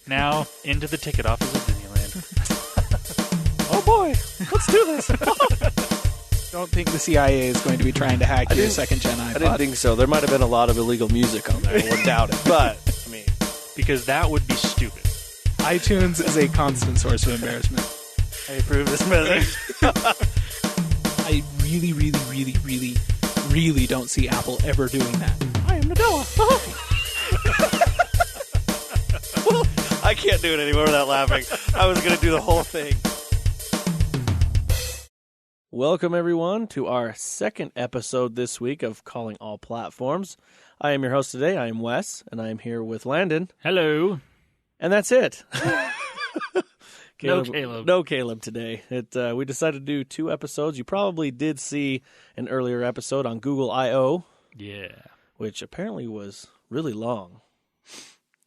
Now, into the ticket office of Disneyland. Oh boy, let's do this. Don't think the CIA is going to be trying to hack your second-gen iPod. I didn't think so. There might have been a lot of illegal music on there. I wouldn't doubt it. But, I mean... Because that would be stupid. iTunes is a constant source of embarrassment. I approve this message. I really don't see Apple ever doing that. I am Noah. I can't do it anymore without laughing. I was going to do the whole thing. Welcome, everyone, to our second episode this week of Calling All Platforms. I am your host today. I am Wes, and I am here with Landon. Hello. And that's it. No Caleb. No Caleb today. We decided to do 2 episodes. You probably did see an earlier episode on Google I.O. Yeah. Which apparently was really long.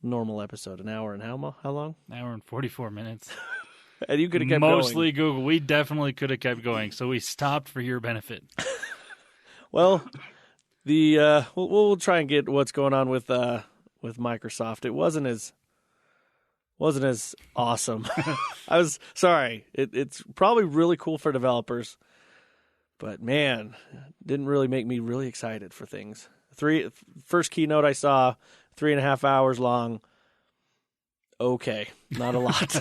Normal episode, an hour and how long? An hour and 44 minutes. And you could have kept Mostly going. Google. We definitely could have kept going, so we stopped for your benefit. Well, we'll try and get what's going on with Microsoft. It wasn't as awesome. I was sorry. It's probably really cool for developers, but man, didn't really make me really excited for things. First keynote I saw, 3.5 hours long. Okay, not a lot.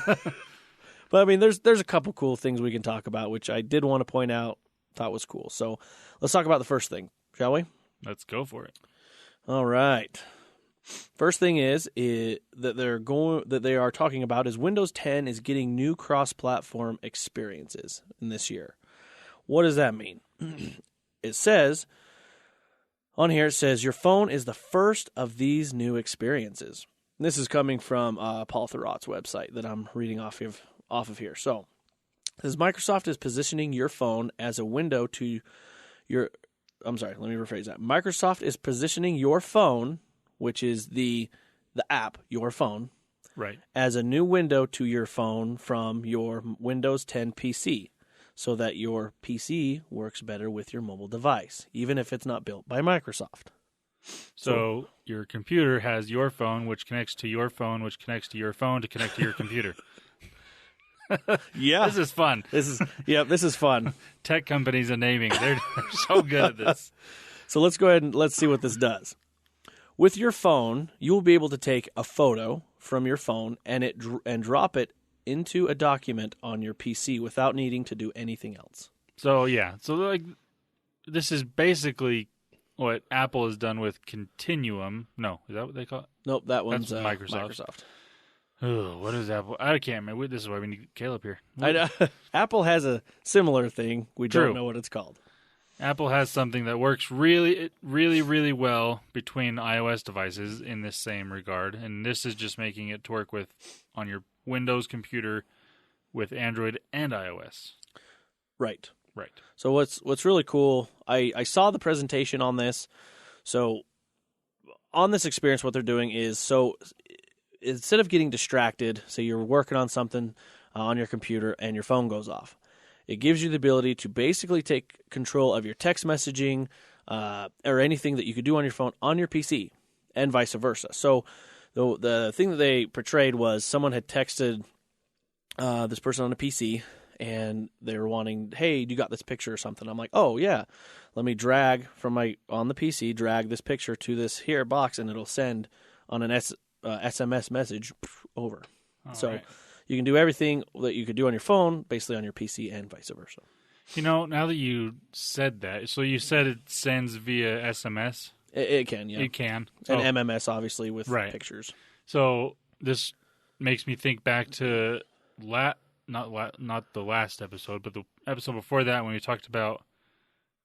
But I mean, there's a couple cool things we can talk about, which I did want to point out. Thought was cool. So let's talk about the first thing, shall we? Let's go for it. All right. First thing is that they are talking about is Windows 10 is getting new cross-platform experiences in this year. What does that mean? It says on here, your phone is the first of these new experiences. And this is coming from Paul Thurrott's website that I'm reading off of here. So, it says Microsoft is positioning your phone as a window to your... I'm sorry, let me rephrase that. Microsoft is positioning your phone, which is the app, your phone, right, as a new window to your phone from your Windows 10 PC, so that your PC works better with your mobile device, even if it's not built by Microsoft. So your computer has your phone, which connects to your phone, which connects to your phone to connect to your computer. Yeah. This is fun. This is fun. Tech companies and naming, they're so good at this. So let's go ahead and let's see what this does. With your phone, you will be able to take a photo from your phone and drop it into a document on your PC without needing to do anything else. So yeah, this is basically what Apple has done with Continuum. No, is that what they call it? Nope, that one's That's Microsoft. Oh, what is Apple? I can't remember. This is why we need Caleb here. I know. Apple has a similar thing. We don't know what it's called. Apple has something that works really, really, really well between iOS devices in this same regard, and this is just making it to work with on your Windows computer with Android and iOS. Right. Right. So what's really cool, I saw the presentation on this. So on this experience, what they're doing is, so instead of getting distracted, say you're working on something on your computer and your phone goes off, it gives you the ability to basically take control of your text messaging or anything that you could do on your phone on your PC and vice versa. So the thing that they portrayed was someone had texted this person on a PC and they were wanting, hey, you got this picture or something. I'm like, oh, yeah. Let me drag on the PC, drag this picture to this here box, and it'll send on an SMS message over. Right. You can do everything that you could do on your phone, basically on your PC and vice versa. You know, now that you said that, so you said it sends via SMS? It can, yeah. It can. And MMS, obviously, with pictures. So this makes me think back to not the last episode, but the episode before that when we talked about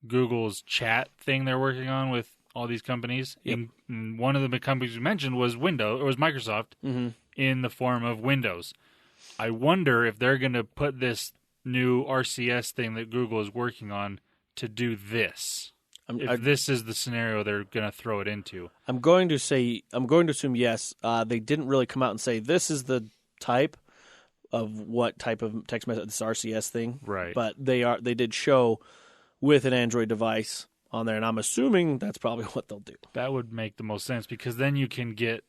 Google's chat thing they're working on with all these companies. Yep. And one of the big companies we mentioned was Microsoft in the form of Windows. I wonder if they're going to put this new RCS thing that Google is working on to do this. If this is the scenario they're going to throw it into. I'm going to assume yes. They didn't really come out and say this is the type of what type of text message, this RCS thing. Right. But they did show with an Android device on there, and I'm assuming that's probably what they'll do. That would make the most sense because then you can get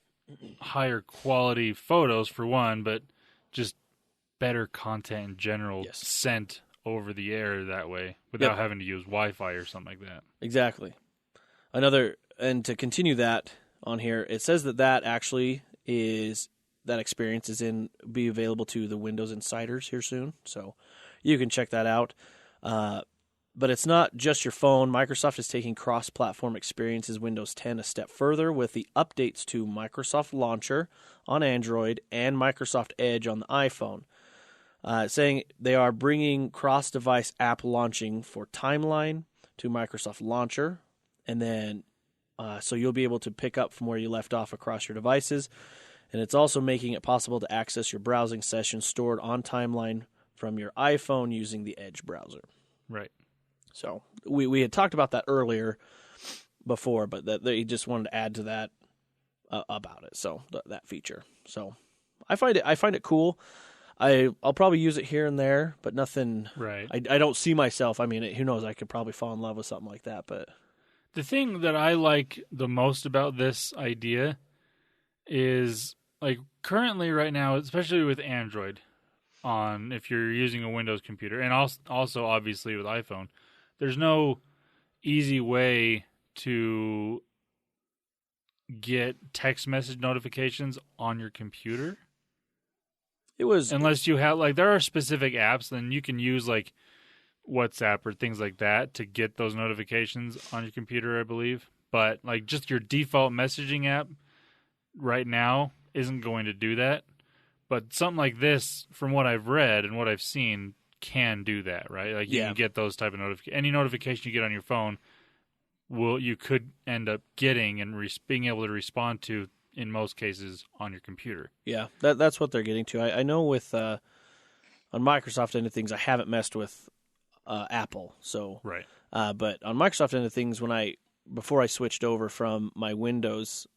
higher quality photos for one, but just better content in general sent over the air that way without having to use Wi-Fi or something like that. Exactly. And to continue that on here, it says that actually is that experience be available to the Windows Insiders here soon, so you can check that out. But it's not just your phone. Microsoft is taking cross-platform experiences Windows 10 a step further with the updates to Microsoft Launcher on Android and Microsoft Edge on the iPhone, saying they are bringing cross-device app launching for Timeline to Microsoft Launcher, and then so you'll be able to pick up from where you left off across your devices. And it's also making it possible to access your browsing sessions stored on Timeline from your iPhone using the Edge browser. Right. So we had talked about that earlier before, but that they just wanted to add to that about it. So that feature. So I find it cool. I'll probably use it here and there, but nothing. Right. I don't see myself. I mean, who knows? I could probably fall in love with something like that. But the thing that I like the most about this idea is, like, currently right now, especially with Android, if you're using a Windows computer, and also obviously with iPhone, there's no easy way to get text message notifications on your computer. Unless you have, like, there are specific apps, then you can use, like, WhatsApp or things like that to get those notifications on your computer, I believe. But, like, just your default messaging app right now isn't going to do that. But something like this, from what I've read and what I've seen, can do that, right? Like, you can get those type of notifications. Any notification you get on your phone, you could end up getting and being able to respond to, in most cases, on your computer. Yeah, that's what they're getting to. I know with on Microsoft end of things, I haven't messed with Apple, so right. But on Microsoft end of things, before I switched over from my Windows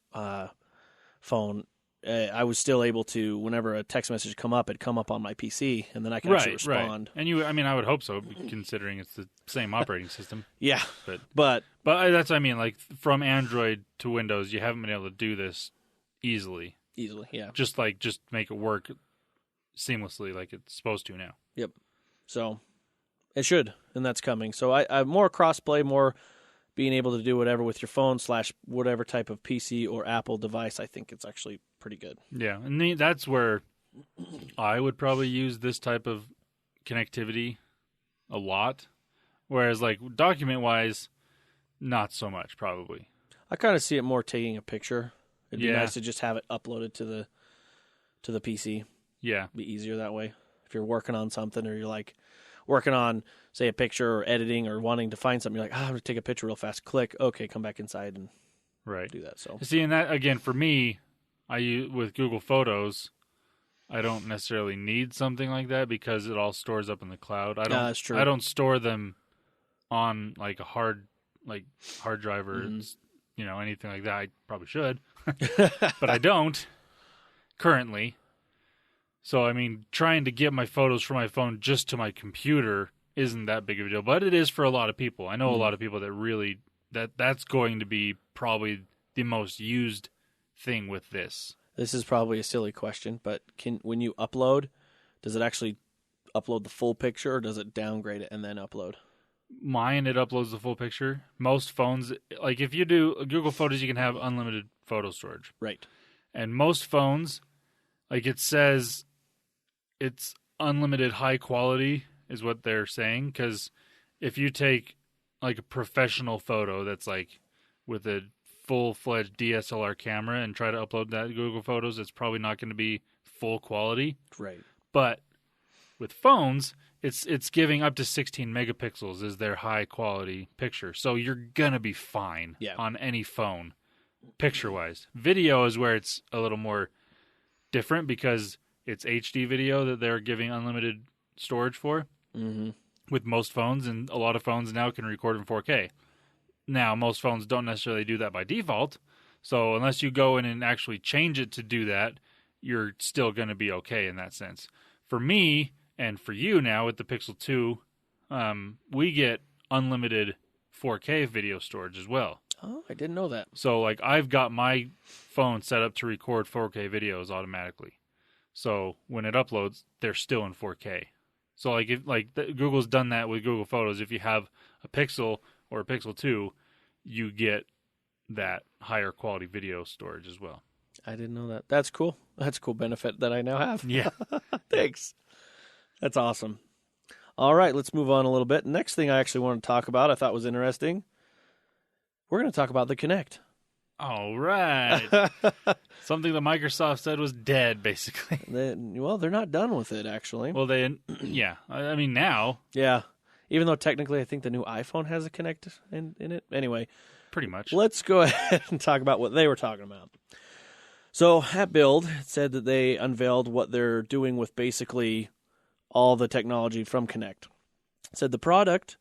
phone, I was still able to, whenever a text message come up, it'd come up on my PC, and then I could actually respond. Right. And I would hope so, considering it's the same operating system. Yeah, but that's what I mean. Like, from Android to Windows, you haven't been able to do this easily. Yeah. Just make it work seamlessly, like it's supposed to now. Yep. So it should, and that's coming. So I more crossplay, more being able to do whatever with your phone / whatever type of PC or Apple device. I think it's actually pretty good. Yeah, and that's where I would probably use this type of connectivity a lot. Whereas, like, document-wise, not so much, probably. I kind of see it more taking a picture. It'd be nice to just have it uploaded to the PC. Yeah. It'd be easier that way. If you're working on something, or you're, like, working on, say, a picture or editing or wanting to find something, you're like, I'm going to take a picture real fast. Click. Okay, come back inside and do that. So see, and that, again, for me, with Google Photos, I don't necessarily need something like that because it all stores up in the cloud. That's true. I don't store them on, like, a hard drive or anything like that. I probably should, but I don't currently. So, I mean, trying to get my photos from my phone just to my computer isn't that big of a deal, but it is for a lot of people. I know a lot of people that really that's going to be probably the most used thing with this. This is probably a silly question, but when you upload, does it actually upload the full picture, or does it downgrade it and then upload? Mine, it uploads the full picture. Most phones, like, if you do Google Photos, you can have unlimited photo storage. Right. And most phones, like, it says it's unlimited high quality is what they're saying, because if you take, like, a professional photo that's, like, with a full-fledged DSLR camera and try to upload that to Google Photos, it's probably not going to be full quality. Right. But with phones, it's giving up to 16 megapixels is their high-quality picture. So you're going to be fine on any phone, picture-wise. Video is where it's a little more different because it's HD video that they're giving unlimited storage for with most phones, and a lot of phones now can record in 4K. Now, most phones don't necessarily do that by default, so unless you go in and actually change it to do that, you're still going to be okay in that sense. For me, and for you now with the Pixel 2, we get unlimited 4K video storage as well. Oh, I didn't know that. So, like, I've got my phone set up to record 4K videos automatically. So when it uploads, they're still in 4K. So, like, Google's done that with Google Photos. If you have a Pixel or a Pixel 2, you get that higher quality video storage as well. I didn't know that. That's cool. That's a cool benefit that I now have. Yeah. Thanks. That's awesome. All right, let's move on a little bit. Next thing I actually want to talk about, I thought was interesting. We're going to talk about the Kinect. All right. Something that Microsoft said was dead, basically. They're not done with it, actually. Well, yeah. I mean, now. Yeah. Even though technically I think the new iPhone has a Kinect in it. Anyway. Pretty much. Let's go ahead and talk about what they were talking about. So at Build, it said that they unveiled what they're doing with basically all the technology from Kinect. It said the product,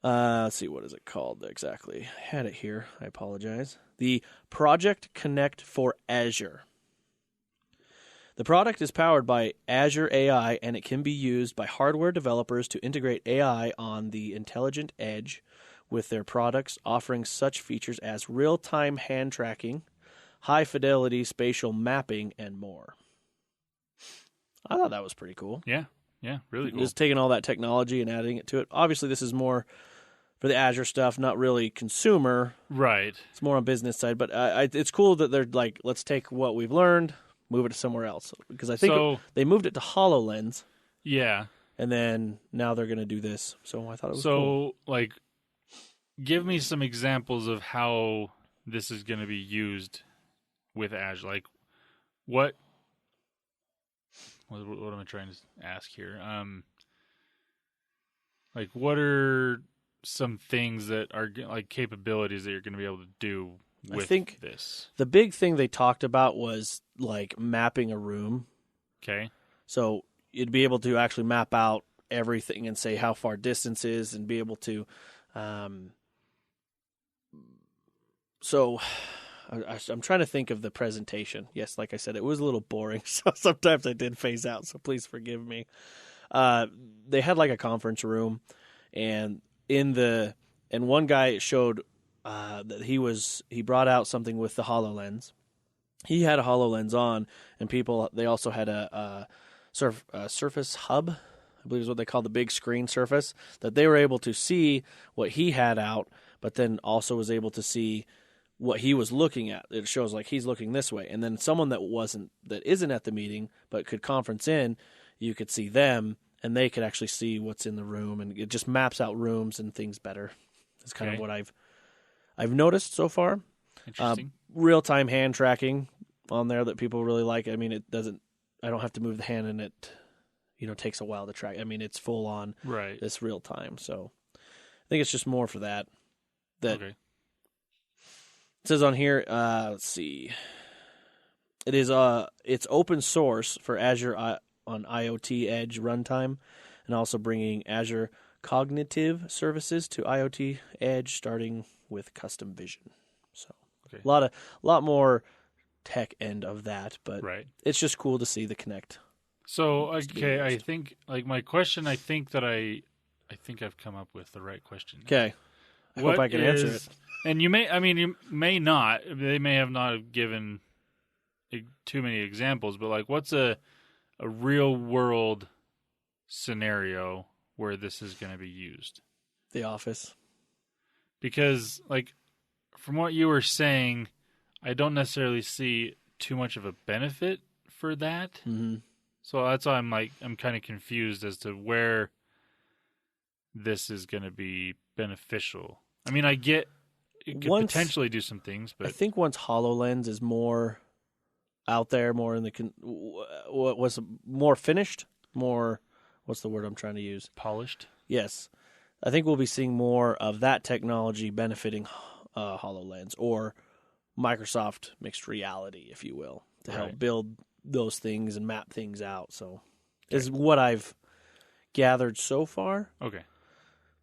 let's see, what is it called exactly? I had it here. I apologize. The Project Kinect for Azure. The product is powered by Azure AI, and it can be used by hardware developers to integrate AI on the intelligent edge with their products, offering such features as real-time hand tracking, high-fidelity spatial mapping, and more. I thought that was pretty cool. Yeah, really cool. Just taking all that technology and adding it to it. Obviously, this is more for the Azure stuff, not really consumer. Right. It's more on business side, but it's cool that they're like, let's take what we've learned, move it to somewhere else. Because I think they moved it to HoloLens. Yeah. And then now they're going to do this. So I thought it was cool. So, like, give me some examples of how this is going to be used with Azure. Like, what am I trying to ask here? Like, what are some things that are like capabilities that you're going to be able to do with I think this? The big thing they talked about was like mapping a room. Okay. So you'd be able to actually map out everything and say how far distance is and be able to. So I'm trying to think of the presentation. Yes, like I said, it was a little boring, so sometimes I did phase out, so please forgive me. They had like a conference room, and one guy showed that he brought out something with the HoloLens. He had a HoloLens on, and they also had a Surface Hub, I believe is what they call the big screen Surface, that they were able to see what he had out, but then also was able to see what he was looking at. It shows like he's looking this way, and then someone that isn't at the meeting but could conference in, you could see them, and they could actually see what's in the room, and it just maps out rooms and things better. That's kind of what I've noticed so far. Interesting. Real-time hand tracking on there that people really like. I mean, I don't have to move the hand, and it takes a while to track. I mean, it's full on. Right. It's real time. So I think it's just more for that. Okay. It says on here, let's see. It's open source for Azure on IoT Edge runtime, and also bringing Azure Cognitive Services to IoT Edge, starting with custom vision. So a lot more tech end of that, but It's just cool to see the Kinect. So I think like my question, I think I've come up with the right question. Okay, I hope I can answer it. And you may not. They may have not given too many examples, but like, what's a real world scenario where this is going to be used? The Office. Because like, from what you were saying, I don't necessarily see too much of a benefit for that. Mm-hmm. So that's why I'm kind of confused as to where this is going to be beneficial. I mean, I get it could potentially do some things, but I think once HoloLens is more out there, more in the what's more finished, more what's the word I'm trying to use? Polished. Yes, I think we'll be seeing more of that technology benefiting HoloLens or Microsoft mixed reality, if you will, to help build those things and map things out. So, is what I've gathered so far. Okay.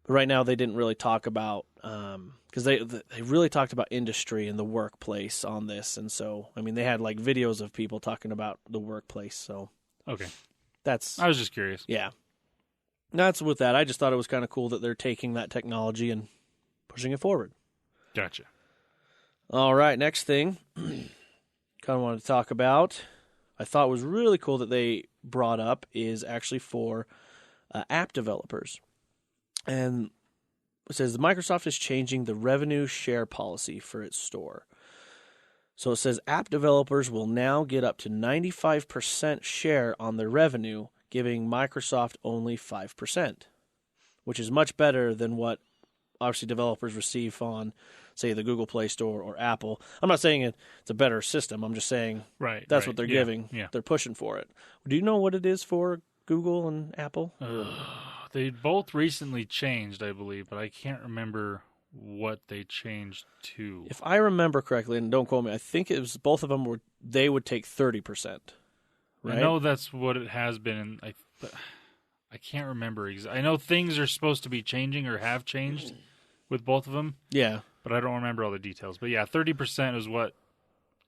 But right now, they didn't really talk about because they really talked about industry and the workplace on this, and so I mean they had like videos of people talking about the workplace. So I was just curious. Yeah, that's with that. I just thought it was kind of cool that they're taking that technology and pushing it forward. Gotcha. All right, next thing kind of wanted to talk about, I thought was really cool that they brought up is actually for app developers. And it says Microsoft is changing the revenue share policy for its store. So it says app developers will now get up to 95% share on their revenue, giving Microsoft only 5%, which is much better than what obviously developers receive on, say, the Google Play Store or Apple. I'm not saying it's a better system. I'm just saying that's what they're giving. Yeah. They're pushing for it. Do you know what it is for Google and Apple? They both recently changed, I believe, but I can't remember what they changed to. If I remember correctly, and don't quote me, I think it was both of them they would take 30%. Right? I know that's what it has been, but I can't remember. I know things are supposed to be changing or have changed with both of them. Yeah. But I don't remember all the details. But yeah, 30% is what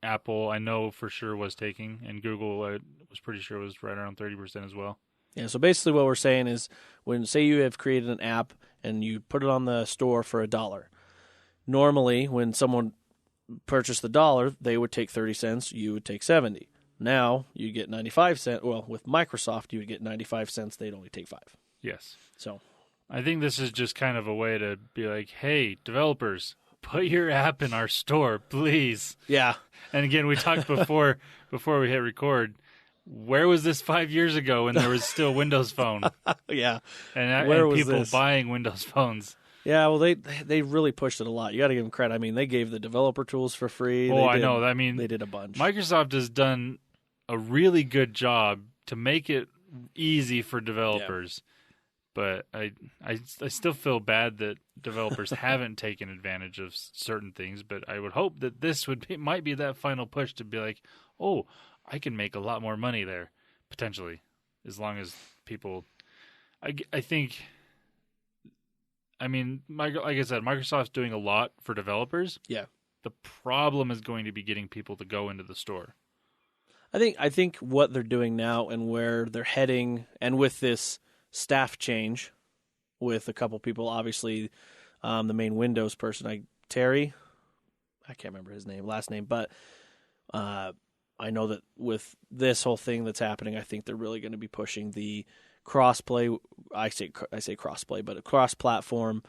Apple, I know for sure, was taking. And Google, I was pretty sure was right around 30% as well. Yeah, so basically what we're saying is when, say you have created an app and you put it on the store for $1. Normally, when someone purchased the $1, they would take 30 cents, you would take 70. Now, you get 95 cents. Well, with Microsoft, you would get 95 cents. They'd only take 5. Yes. So I think this is just kind of a way to be like, hey, developers, put your app in our store, please. yeah. And again, we talked before we hit record. Where was this 5 years ago when there was still Windows Phone? Yeah. And Where was people this? buying Windows phones. Yeah, well, they really pushed it a lot. You got to give them credit. I mean, they gave the developer tools for free. I know. I mean, they did a bunch. Microsoft has done a really good job to make it easy for developers. Yeah. But I still feel bad that developers haven't taken advantage of certain things. But I would hope that this might be that final push to be like, oh, I can make a lot more money there, potentially, as long as people. I think. I mean, like I said, Microsoft's doing a lot for developers. Yeah. The problem is going to be getting people to go into the store. I think what they're doing now and where they're heading, and with this staff change, with a couple people, obviously, the main Windows person, Terry, I can't remember his last name, but I know that with this whole thing that's happening, I think they're really going to be pushing the cross-play. I say cross-play, but a cross-platform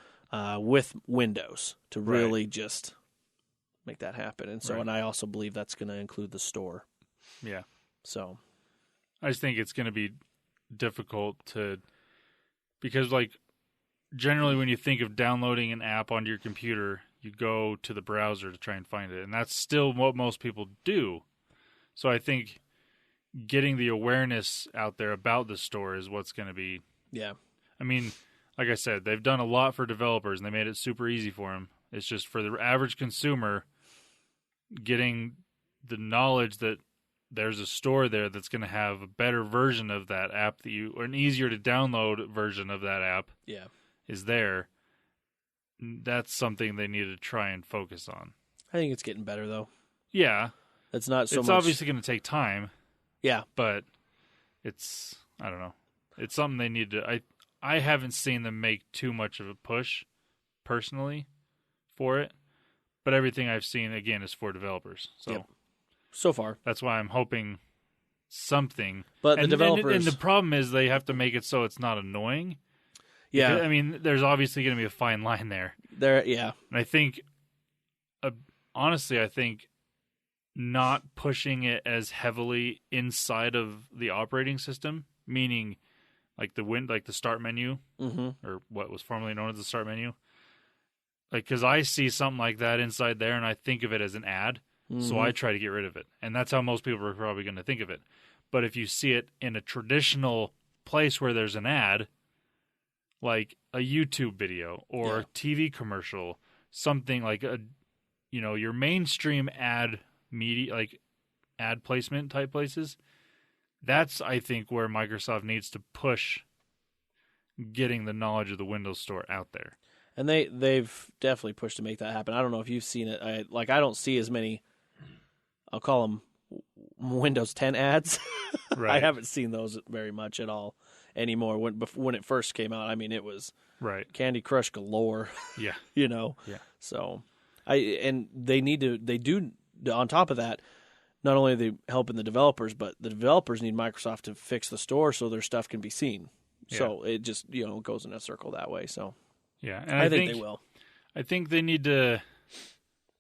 with Windows to really just make that happen. And so, and I also believe that's going to include the store. Yeah. So, I just think it's going to be difficult because generally when you think of downloading an app onto your computer, you go to the browser to try and find it, and that's still what most people do. So I think getting the awareness out there about the store is what's going to be. Yeah. I mean, like I said, they've done a lot for developers, and they made it super easy for them. It's just for the average consumer, getting the knowledge that there's a store there that's going to have a better version of that app or an easier to download version of that app is there. That's something they need to try and focus on. I think it's getting better, though. Yeah. It's not so It's much... obviously going to take time. Yeah. But I don't know. It's something they need to... I haven't seen them make too much of a push, personally, for it. But everything I've seen, again, is for developers. So, so far. That's why I'm hoping something. But the developers... And the problem is they have to make it so it's not annoying. Yeah. Because, I mean, there's obviously going to be a fine line there. Yeah. And I think, honestly, not pushing it as heavily inside of the operating system, meaning like the start menu, or what was formerly known as the start menu. Because I see something like that inside there, and I think of it as an ad, so I try to get rid of it. And that's how most people are probably going to think of it. But if you see it in a traditional place where there's an ad, like a YouTube video or a TV commercial, something like your mainstream ad media, like ad placement type places, that's, I think, where Microsoft needs to push getting the knowledge of the Windows Store out there. And they've definitely pushed to make that happen. I don't know if you've seen it. I don't see as many, I'll call them Windows 10 ads. Right. I haven't seen those very much at all anymore. When it first came out, I mean, it was Candy Crush galore. Yeah. Yeah. So, They do on top of that. Not only are they helping the developers, but the developers need Microsoft to fix the store so their stuff can be seen. Yeah. So it just goes in a circle that way. So yeah, and I think they will. I think they need to.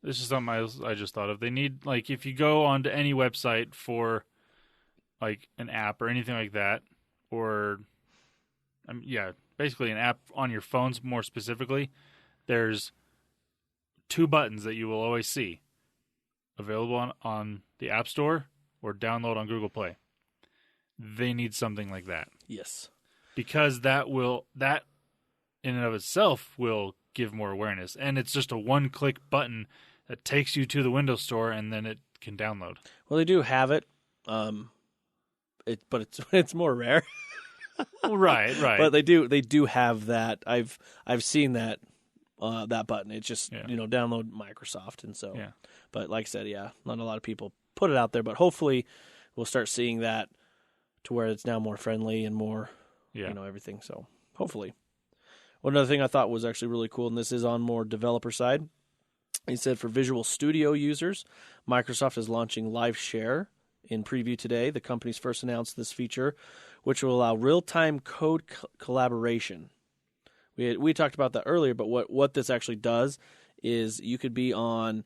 This is something I just thought of. They need, like, if you go onto any website for like an app or anything like that, or basically an app on your phones more specifically, there's 2 buttons that you will always see available on the App Store or download on Google Play. They need something like that. Yes. Because that in and of itself will give more awareness. And it's just a one-click button that takes you to the Windows Store, and then it can download. Well, they do have it, but it's more rare. Right. But they do have that. I've seen that button. It's just download Microsoft, and so. Yeah. But like I said, not a lot of people put it out there. But hopefully, we'll start seeing that to where it's now more friendly and more, everything. So hopefully. Well, another thing I thought was actually really cool, and this is on more developer side. He said for Visual Studio users, Microsoft is launching Live Share in preview today. The company's first announced this feature, which will allow real-time code collaboration. We talked about that earlier, but what this actually does is you could be on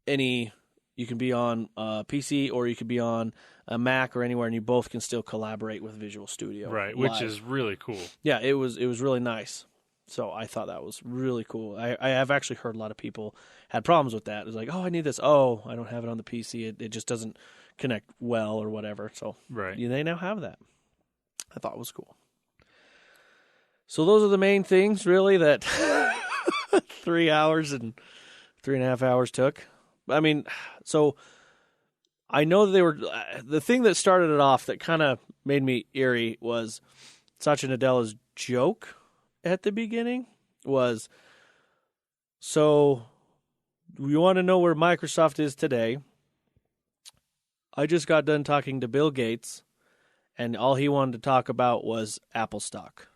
a PC or you could be on a Mac or anywhere, and you both can still collaborate with Visual Studio. Right, which is really cool. Yeah, it was really nice. So I thought that was really cool. I have actually heard a lot of people had problems with that. It was like, oh, I need this. Oh, I don't have it on the PC. It just doesn't connect well or whatever. So they now have that. I thought it was cool. So those are the main things, really, that 3 hours and 3.5 hours took. I mean, so I know that they were the thing that started it off that kind of made me eerie was Satya Nadella's joke at the beginning was, so you want to know where Microsoft is today? I just got done talking to Bill Gates, and all he wanted to talk about was Apple stock.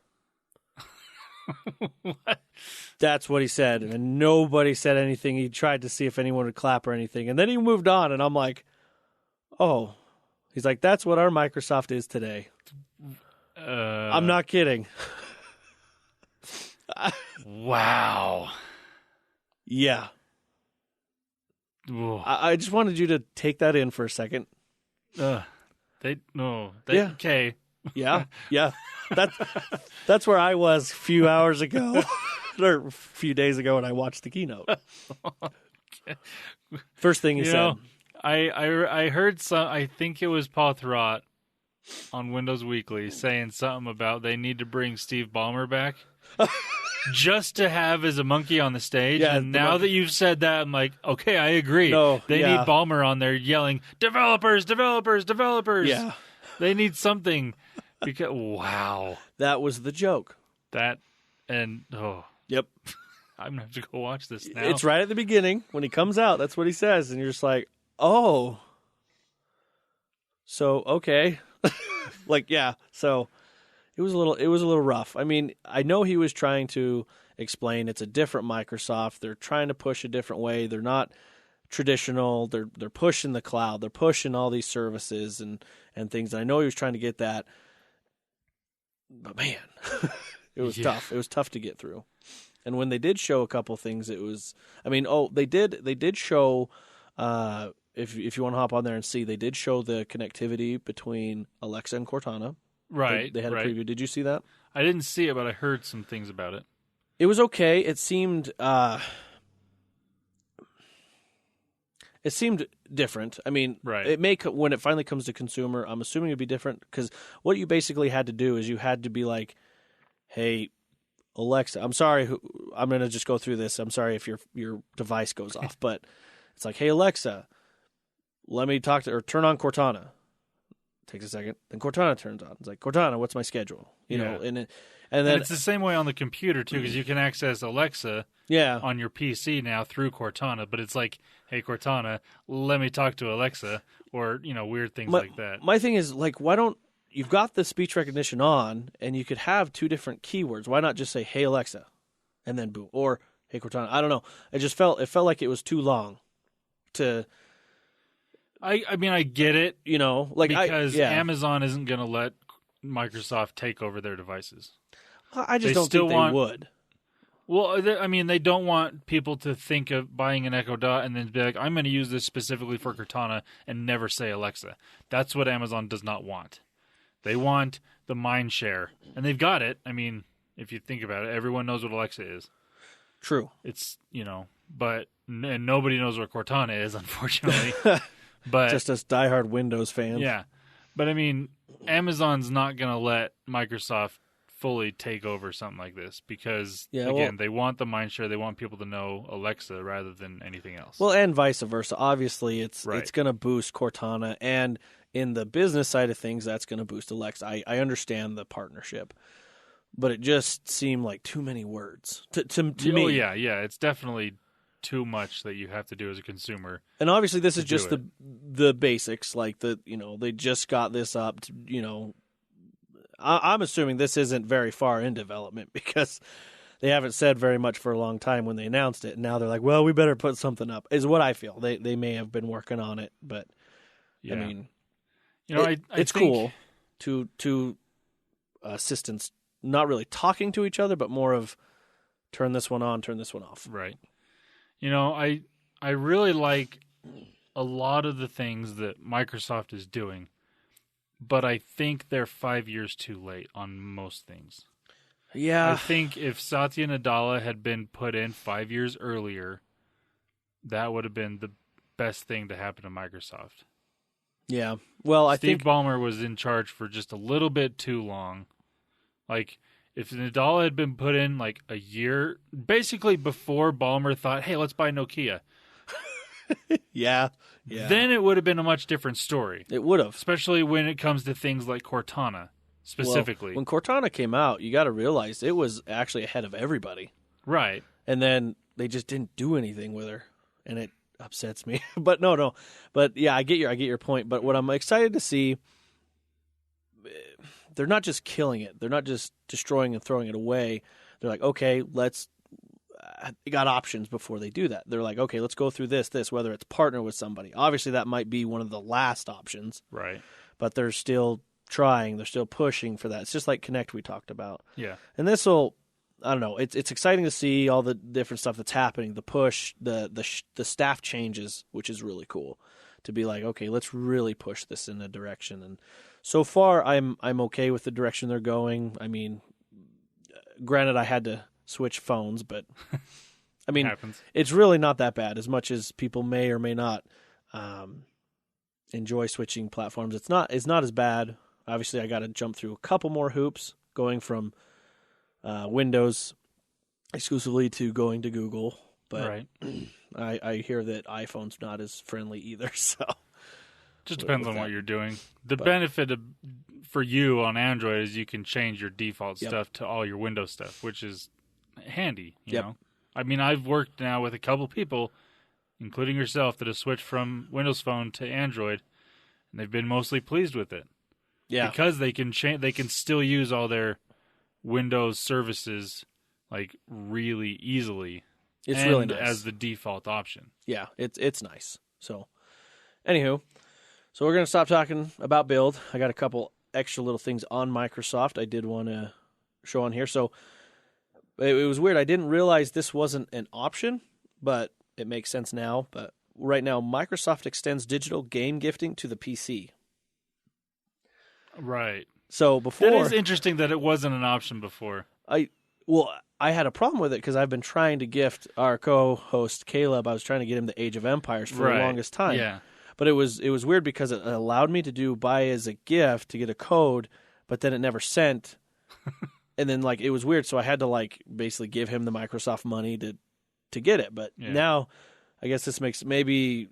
What? That's what he said, and nobody said anything. He tried to see if anyone would clap or anything, and then he moved on, and I'm like, oh. He's like, that's what our Microsoft is today. I'm not kidding. Wow. Yeah. I just wanted you to take that in for a second. Okay. Yeah. That's where I was a few hours ago or a few days ago when I watched the keynote. First thing he said. I heard some. I think it was Paul Thurrott on Windows Weekly saying something about they need to bring Steve Ballmer back. Just to have as a monkey on the stage. Yeah, and now that you've said that, I'm like, okay, I agree. They need Ballmer on there yelling, developers, developers, developers. Yeah. They need something. Because wow. That was the joke. Yep. I'm going to have to go watch this now. It's right at the beginning. When he comes out, that's what he says. And you're just like, oh. So, okay. So it was a little rough. I mean, I know he was trying to explain it's a different Microsoft. They're trying to push a different way. They're not traditional. They're pushing the cloud. They're pushing all these services and things. And I know he was trying to get that. But man, it was tough. It was tough to get through. And when they did show a couple things, it was. I mean, they did show. If you want to hop on there and see, they did show the connectivity between Alexa and Cortana. Right. They had a preview. Did you see that? I didn't see it, but I heard some things about it. It was okay. It seemed different. I mean, it may when it finally comes to consumer, I'm assuming it'd be different because what you basically had to do is you had to be like, "Hey, Alexa, I'm sorry. I'm going to just go through this. I'm sorry if your device goes off, but it's like, hey, Alexa, let me talk to or turn on Cortana." Takes a second, then Cortana turns on. It's like, Cortana, what's my schedule? You know, and then it's the same way on the computer too, because you can access Alexa on your PC now through Cortana. But it's like, hey, Cortana, let me talk to Alexa, or weird things like that. My thing is like, why don't you've got the speech recognition on, and you could have two different keywords? Why not just say, hey, Alexa, and then boom, or hey Cortana. I don't know. It felt like it was too long to. I mean, I get it, because Amazon isn't going to let Microsoft take over their devices. I just don't think they would. Well, I mean, they don't want people to think of buying an Echo Dot and then be like, I'm going to use this specifically for Cortana and never say Alexa. That's what Amazon does not want. They want the mind share, and they've got it. I mean, if you think about it, everyone knows what Alexa is. True. It's, but and nobody knows what Cortana is, unfortunately. But just us diehard Windows fans. Yeah. But I mean, Amazon's not going to let Microsoft fully take over something like this because, they want the mind share. They want people to know Alexa rather than anything else. Well, and vice versa. Obviously, it's going to boost Cortana, and in the business side of things, that's going to boost Alexa. I understand the partnership, but it just seemed like too many words to me. Oh, yeah. It's definitely too much that you have to do as a consumer. And obviously this is just the basics, like they just got this up to, I'm assuming this isn't very far in development because they haven't said very much for a long time when they announced it. And now they're like, well, we better put something up, is what I feel. They may have been working on it, but I mean, it's cool to assistants not really talking to each other, but more of turn this one on, turn this one off. Right. I really like a lot of the things that Microsoft is doing, but I think they're 5 years too late on most things. Yeah. I think if Satya Nadella had been put in 5 years earlier, that would have been the best thing to happen to Microsoft. Yeah. Well, I think Steve Ballmer was in charge for just a little bit too long. Like, if Nadella had been put in like a year, basically before Ballmer thought, hey, let's buy Nokia. Yeah. Then it would have been a much different story. It would have. Especially when it comes to things like Cortana, specifically. Well, when Cortana came out, you got to realize it was actually ahead of everybody. Right. And then they just didn't do anything with her, and it upsets me. But no. But yeah, I get your point. But what I'm excited to see, they're not just killing it. They're not just destroying and throwing it away. They're like, okay, they got options before they do that. They're like, okay, let's go through this, whether it's partner with somebody. Obviously, that might be one of the last options. Right. But they're still trying. They're still pushing for that. It's just like Connect we talked about. Yeah. And this will, I don't know, it's exciting to see all the different stuff that's happening, the push, the staff changes, which is really cool. To be like, okay, let's really push this in a direction. And so far, I'm okay with the direction they're going. I mean, granted, I had to switch phones, but I mean, it's really not that bad. As much as people may or may not enjoy switching platforms, it's not as bad. Obviously, I got to jump through a couple more hoops going from Windows exclusively to going to Google. But I hear that iPhone's not as friendly either. So just depends on what you're doing. The benefit for you on Android is you can change your default stuff to all your Windows stuff, which is handy. You know, I mean, I've worked now with a couple people, including yourself, that have switched from Windows Phone to Android, and they've been mostly pleased with it. Yeah, because they can they can still use all their Windows services like really easily. It's really nice as the default option. Yeah, it's nice. So, anywho, so we're gonna stop talking about build. I got a couple extra little things on Microsoft I did want to show on here. So it was weird. I didn't realize this wasn't an option, but it makes sense now. But right now, Microsoft extends digital game gifting to the PC. Right. So before, it is interesting that it wasn't an option before. I had a problem with it because I've been trying to gift our co-host Caleb. I was trying to get him the Age of Empires for the longest time. Yeah. But it was weird because it allowed me to buy as a gift to get a code, but then it never sent. And then it was weird, so I had to basically give him the Microsoft money to get it. But now I guess this makes, maybe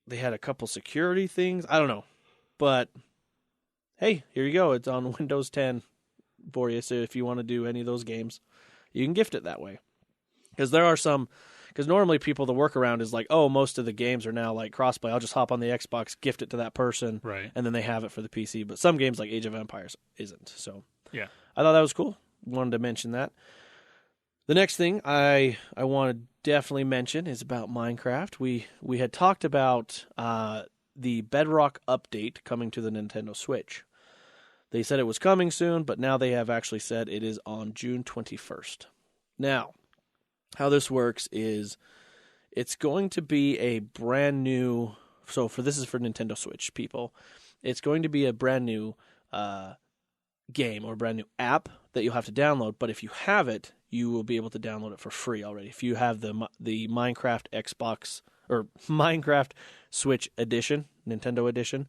they had a couple security things. I don't know. But hey, here you go. It's on Windows 10 for you. So if you want to do any of those games, you can gift it that way. Because there are some, because normally people, the workaround is most of the games are now crossplay. I'll just hop on the Xbox, gift it to that person, and then they have it for the PC. But some games like Age of Empires isn't. So yeah, I thought that was cool. Wanted to mention that. The next thing I want to definitely mention is about Minecraft. We had talked about the Bedrock update coming to the Nintendo Switch. They said it was coming soon, but now they have actually said it is on June 21st. Now, how this works is it's going to be a brand new... So this is for Nintendo Switch people. It's going to be a brand new game or a brand new app that you'll have to download. But if you have it, you will be able to download it for free already. If you have the Minecraft Xbox or Minecraft Switch edition, Nintendo edition,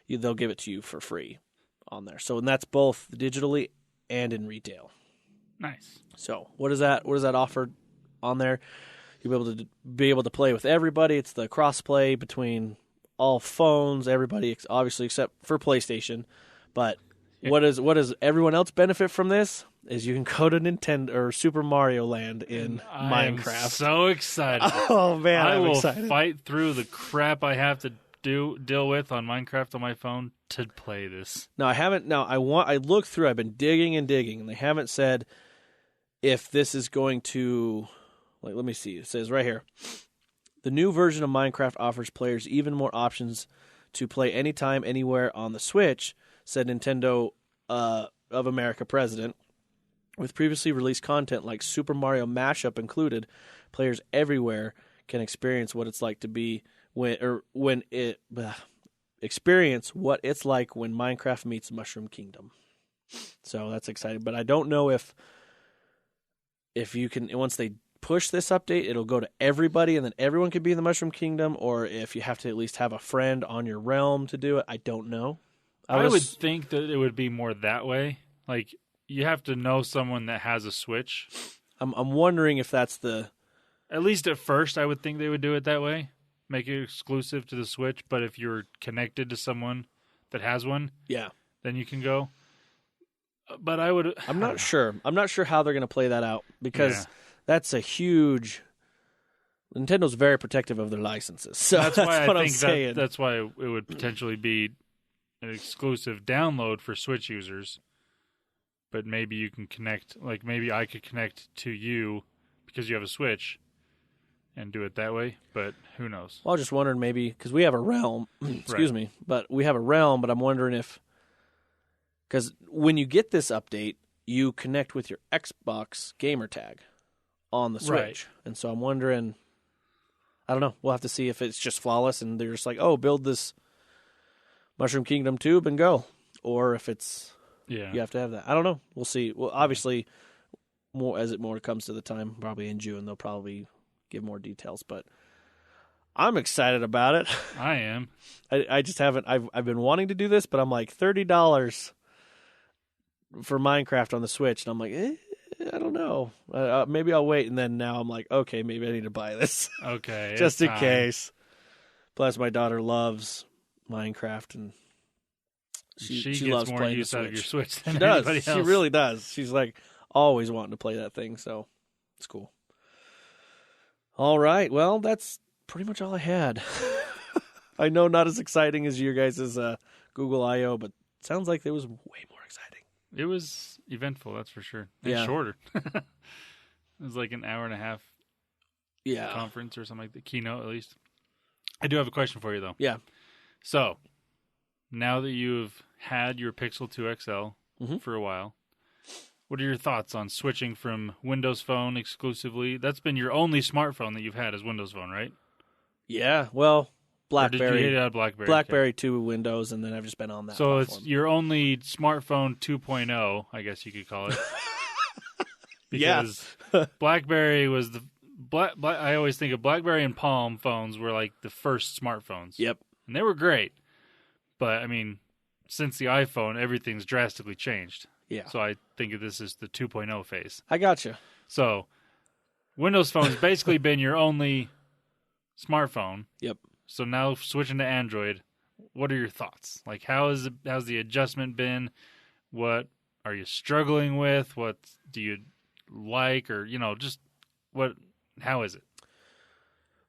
they'll give it to you for free on there. So, and that's both digitally and in retail. Nice. So, what does that offer on there? You'll be able to play with everybody. It's the cross-play between all phones, everybody, obviously except for PlayStation. But what does everyone else benefit from this? Is you can go to Nintendo or Super Mario Land in Minecraft. I'm so excited. Oh man, I'm excited. I will fight through the crap I have to deal with on Minecraft on my phone to play this. No, I haven't. No, I looked through. I've been digging, and they haven't said if this is going to. Let me see. It says right here, the new version of Minecraft offers players even more options to play anytime, anywhere on the Switch, said Nintendo of America president. With previously released content like Super Mario Mashup included, players everywhere can experience what it's like to be experience what it's like when Minecraft meets Mushroom Kingdom. So that's exciting, but I don't know if you can, once they push this update, it'll go to everybody and then everyone can be in the Mushroom Kingdom, or if you have to at least have a friend on your realm to do it. I don't know. I would think that it would be more that way. Like, you have to know someone that has a Switch. I'm wondering if that's the... At least at first, I would think they would do it that way. Make it exclusive to the Switch, but if you're connected to someone that has one, yeah, then you can go. But I'm not sure. I'm not sure how they're going to play that out, because that's a huge... Nintendo's very protective of their licenses. So that's why I think that's why it would potentially be an exclusive download for Switch users. But maybe you can connect, like maybe I could connect to you because you have a Switch and do it that way, but who knows? Well, I was just wondering maybe, because we have a realm, excuse me, but we have a realm, but I'm wondering if, because when you get this update, you connect with your Xbox gamer tag on the Switch. Right. And so I'm wondering, I don't know, we'll have to see if it's just flawless and they're just like, oh, build this Mushroom Kingdom tube and go. Or if it's... Yeah, you have to have that. I don't know. We'll see. Well, obviously, more comes to the time, probably in June, they'll probably give more details. But I'm excited about it. I am. I just haven't. I've been wanting to do this, but I'm like $30 for Minecraft on the Switch, and I'm like, I don't know. Maybe I'll wait. And then now I'm like, okay, maybe I need to buy this. Okay, just in case. Plus, my daughter loves Minecraft and. She gets loves more playing use out of your Switch than she does. anybody else. She really does. She's like always wanting to play that thing, so it's cool. All right, well, that's pretty much all I had. I know not as exciting as your guys' Google I/O, but it sounds like it was way more exciting. It was eventful, that's for sure. And shorter. It was like an hour and a half conference or something like that. Keynote, at least. I do have a question for you, though. Yeah. So, now that you've had your Pixel 2 XL for a while, what are your thoughts on switching from Windows Phone exclusively? That's been your only smartphone that you've had is Windows Phone, right? Yeah, well, BlackBerry. Or did you hit BlackBerry? BlackBerry to Windows, and then I've just been on that So platform. It's your only smartphone 2.0, I guess you could call it. Because BlackBerry was the... I always think of BlackBerry and Palm phones were like the first smartphones. Yep. And they were great. But, I mean, since the iPhone, everything's drastically changed. Yeah. So I think of this as the 2.0 phase. I gotcha. So, Windows Phone has basically been your only smartphone. Yep. So now switching to Android, what are your thoughts? Like, how's the adjustment been? What are you struggling with? What do you like? Or, just how is it?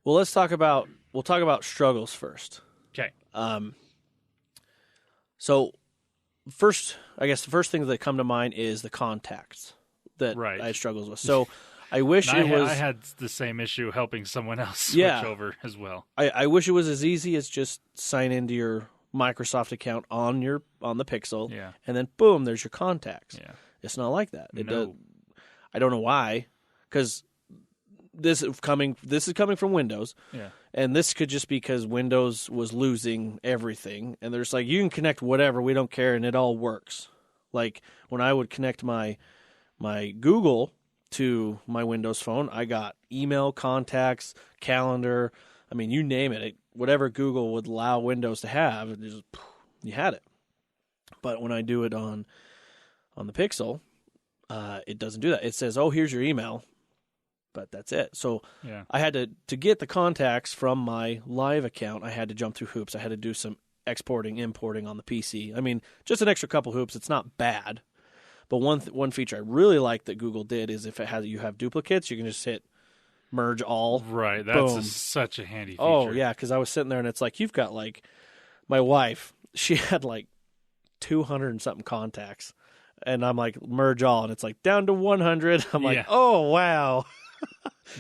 Well, we'll talk about struggles first. Okay. So first, I guess the first thing that come to mind is the contacts that I had struggles with. So I wish And it was. I had the same issue helping someone else switch Yeah. over as well. I wish it was as easy as just sign into your Microsoft account on the Pixel, Yeah. and then boom, there's your contacts. Yeah. It's not like that. No. I don't know why, because this is coming from Windows, Yeah. and this could just be because Windows was losing everything, and there's like you can connect whatever, we don't care, and it all works. Like when I would connect my Google to my Windows phone, I got email, contacts, calendar. I mean, you name it. Whatever Google would allow Windows to have, you had it. But when I do it on the Pixel, it doesn't do that. It says, "Oh, here's your email," but that's it. So Yeah. I had to get the contacts from my live account. I had to jump through hoops. I had to do some exporting, importing on the PC. I mean, just an extra couple hoops. It's not bad. But one feature I really like that Google did is if you have duplicates, you can just hit merge all. Right. That's Boom. such a handy feature. Oh, yeah, because I was sitting there and it's like, you've got like, my wife, she had like 200 and something contacts. And I'm like, merge all. And it's like down to 100. I'm like, Yeah. oh, wow.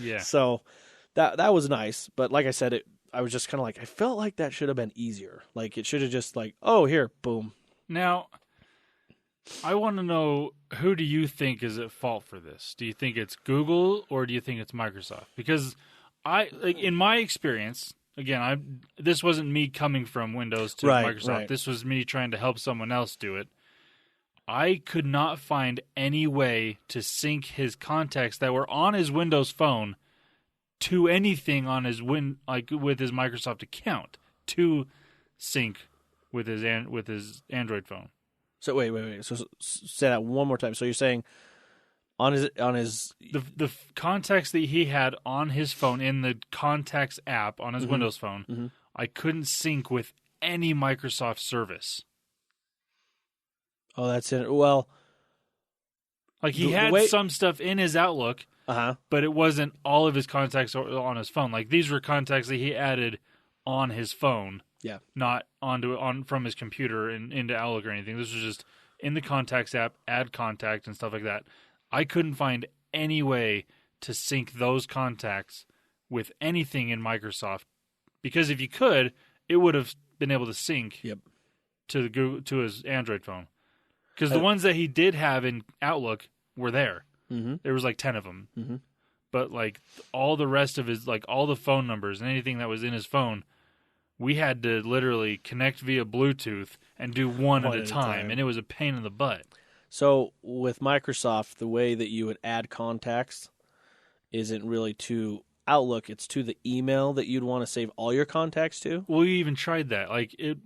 Yeah. So that was nice. But like I said, I was just kind of like, I felt like that should have been easier. Like it should have just like, oh, here, boom. Now, I want to know, who do you think is at fault for this? Do you think it's Google or do you think it's Microsoft? Because in my experience, again, this wasn't me coming from Windows to Microsoft. Right. This was me trying to help someone else do it. I could not find any way to sync his contacts that were on his Windows phone to anything on his with his Microsoft account to sync with his Android phone. So wait. So say that one more time. So you're saying on his the contacts that he had on his phone in the Contacts app on his Windows phone, I couldn't sync with any Microsoft service. Oh, that's it. Well, like he had some stuff in his Outlook, but it wasn't all of his contacts on his phone. Like these were contacts that he added on his phone. Yeah. Not from his computer and into Outlook or anything. This was just in the Contacts app, add contact and stuff like that. I couldn't find any way to sync those contacts with anything in Microsoft, because if you could, it would have been able to sync to his Android phone. Because the ones that he did have in Outlook were there. Mm-hmm. There was like 10 of them. Mm-hmm. But like all the rest of his, like all the phone numbers and anything that was in his phone, we had to literally connect via Bluetooth and do one at a time, and it was a pain in the butt. So with Microsoft, the way that you would add contacts isn't really to Outlook; it's to the email that you'd want to save all your contacts to. Well, we even tried that. Like it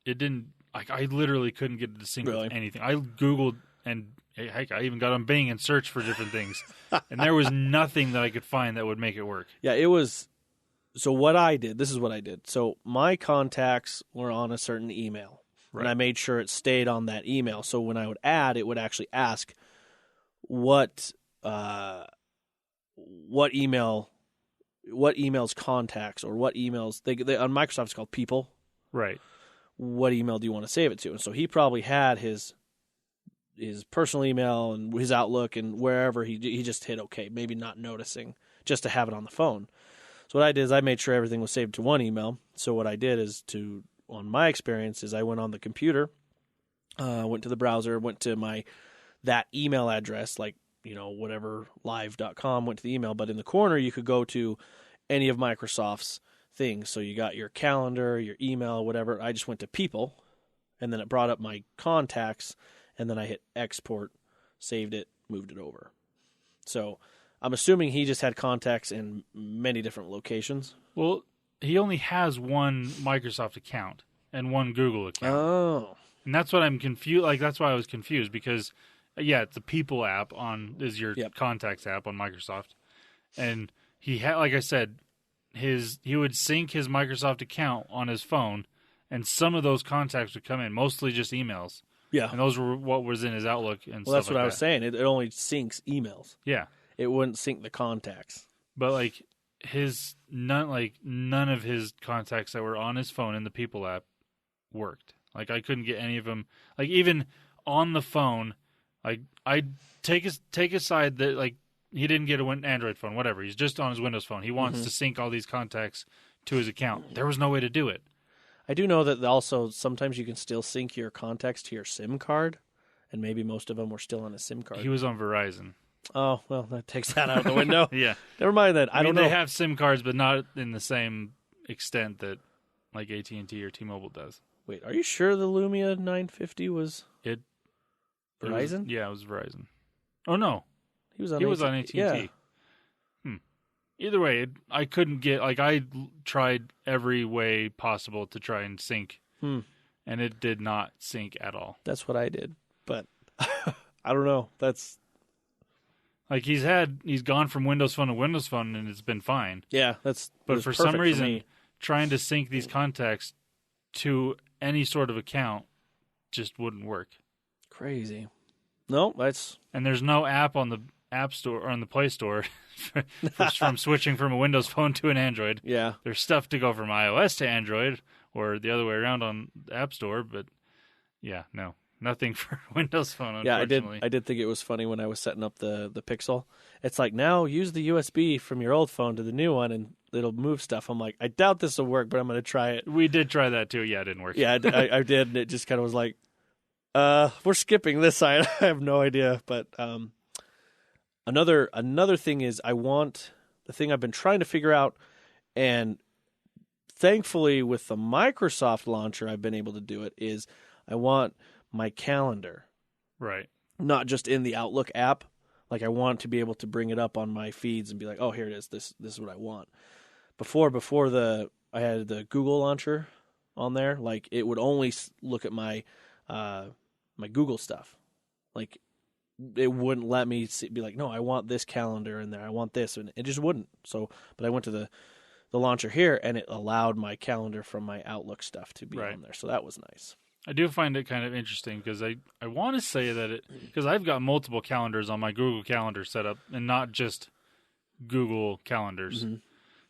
didn't. Like I literally couldn't get it to sync with anything. I Googled and heck, I even got on Bing and searched for different things, and there was nothing that I could find that would make it work. Yeah, it was. So what I did, this is what I did. So my contacts were on a certain email, and I made sure it stayed on that email. So when I would add, it would actually ask what emails contacts or what emails they on Microsoft it's called people. Right. What email do you want to save it to? And so he probably had his personal email and his Outlook and wherever he just hit OK, maybe not noticing, just to have it on the phone. So what I did is I made sure everything was saved to one email. So what I did is on my experience is I went on the computer, went to the browser, went to that email address, like, whatever, live.com, went to the email. But in the corner, you could go to any of Microsoft's things. So you got your calendar, your email, whatever. I just went to people, and then it brought up my contacts, and then I hit export, saved it, moved it over. So I'm assuming he just had contacts in many different locations. Well, he only has one Microsoft account and one Google account. Oh. And that's what I'm confused. Like, that's why I was confused because, it's the People app is your Contacts app on Microsoft. And he had, like I said, he would sync his Microsoft account on his phone, and some of those contacts would come in, mostly just emails. Yeah. And those were what was in his Outlook and stuff like that. Well, that's what I was saying. It only syncs emails. Yeah. It wouldn't sync the contacts. But like none of his contacts that were on his phone in the People app worked. Like I couldn't get any of them. Like even on the phone, like I take aside that like he didn't get an Android phone, whatever. He's just on his Windows phone. He wants to sync all these contacts to his account. There was no way to do it. I do know that also sometimes you can still sync your contacts to your SIM card, and maybe most of them were still on a SIM card. He was on Verizon. Oh, well, that takes that out of the window. Yeah. Never mind that. I don't know. They have SIM cards, but not in the same extent that like AT&T or T-Mobile does. Wait, are you sure the Lumia 950 was Verizon? It was Verizon. Oh, no. He was on AT&T. Yeah. Either way, I couldn't get... Like, I tried every way possible to try and sync, and it did not sync at all. That's what I did, but I don't know. That's... Like, he's gone from Windows Phone to Windows Phone, and it's been fine. Yeah, But for some reason, trying to sync these contacts to any sort of account just wouldn't work. Crazy. No, that's... And there's no app on the App Store or on the Play Store from switching from a Windows phone to an Android. Yeah. There's stuff to go from iOS to Android or the other way around on the App Store, but yeah, no. Nothing for Windows Phone, unfortunately. Yeah, I did think it was funny when I was setting up the Pixel. It's like, now use the USB from your old phone to the new one, and it'll move stuff. I'm like, I doubt this will work, but I'm going to try it. We did try that, too. Yeah, it didn't work. Yeah, I did, and it just kind of was like, we're skipping this side. I have no idea. But another thing is the thing I've been trying to figure out, and thankfully with the Microsoft launcher I've been able to do it, is I want my calendar. Right. Not just in the Outlook app. Like, I want to be able to bring it up on my feeds and be like, oh, here it is. This is what I want. Before I had the Google launcher on there, like, it would only look at my my Google stuff. Like, it wouldn't let me be like, no, I want this calendar in there. I want this. And it just wouldn't. So, but I went to the launcher here, and it allowed my calendar from my Outlook stuff to be on there. So that was nice. I do find it kind of interesting because I want to say that because I've got multiple calendars on my Google Calendar set up and not just Google calendars. Mm-hmm.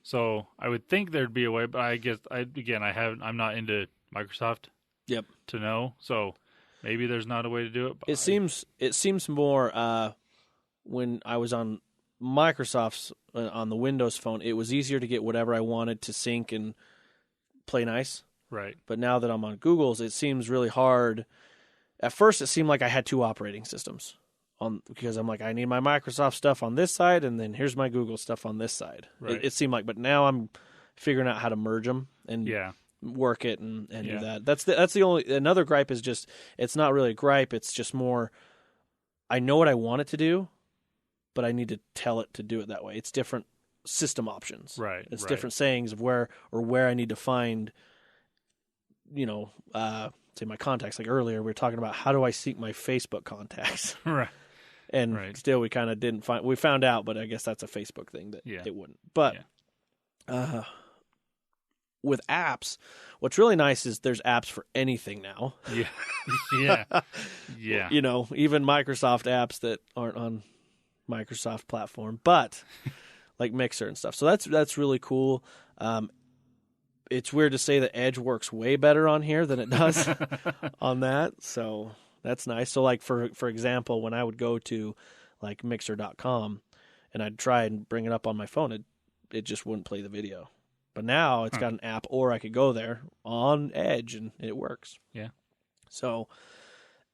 So I would think there'd be a way, but I guess I'm not into Microsoft. Yep. To know. So maybe there's not a way to do it. But it seems more when I was on Microsoft's on the Windows phone, it was easier to get whatever I wanted to sync and play nice. Right. But now that I'm on Google's, it seems really hard. At first, it seemed like I had two operating systems because I'm like, I need my Microsoft stuff on this side, and then here's my Google stuff on this side. Right. It seemed like, but now I'm figuring out how to merge them and work it and do that. That's the only another gripe is just it's not really a gripe. It's just more I know what I want it to do, but I need to tell it to do it that way. It's different system options. Right. It's different sayings of where I need to find. Say my contacts. Like earlier, we were talking about how do I sync my Facebook contacts, right? And still, we kind of didn't find. We found out, but I guess that's a Facebook thing that it wouldn't. But with apps, what's really nice is there's apps for anything now. Yeah, yeah. Even Microsoft apps that aren't on Microsoft platform, but like Mixer and stuff. So that's really cool. It's weird to say that Edge works way better on here than it does on that. So that's nice. So like for example, when I would go to like Mixer.com and I'd try and bring it up on my phone, it just wouldn't play the video. But now it's got an app, or I could go there on Edge and it works. Yeah. So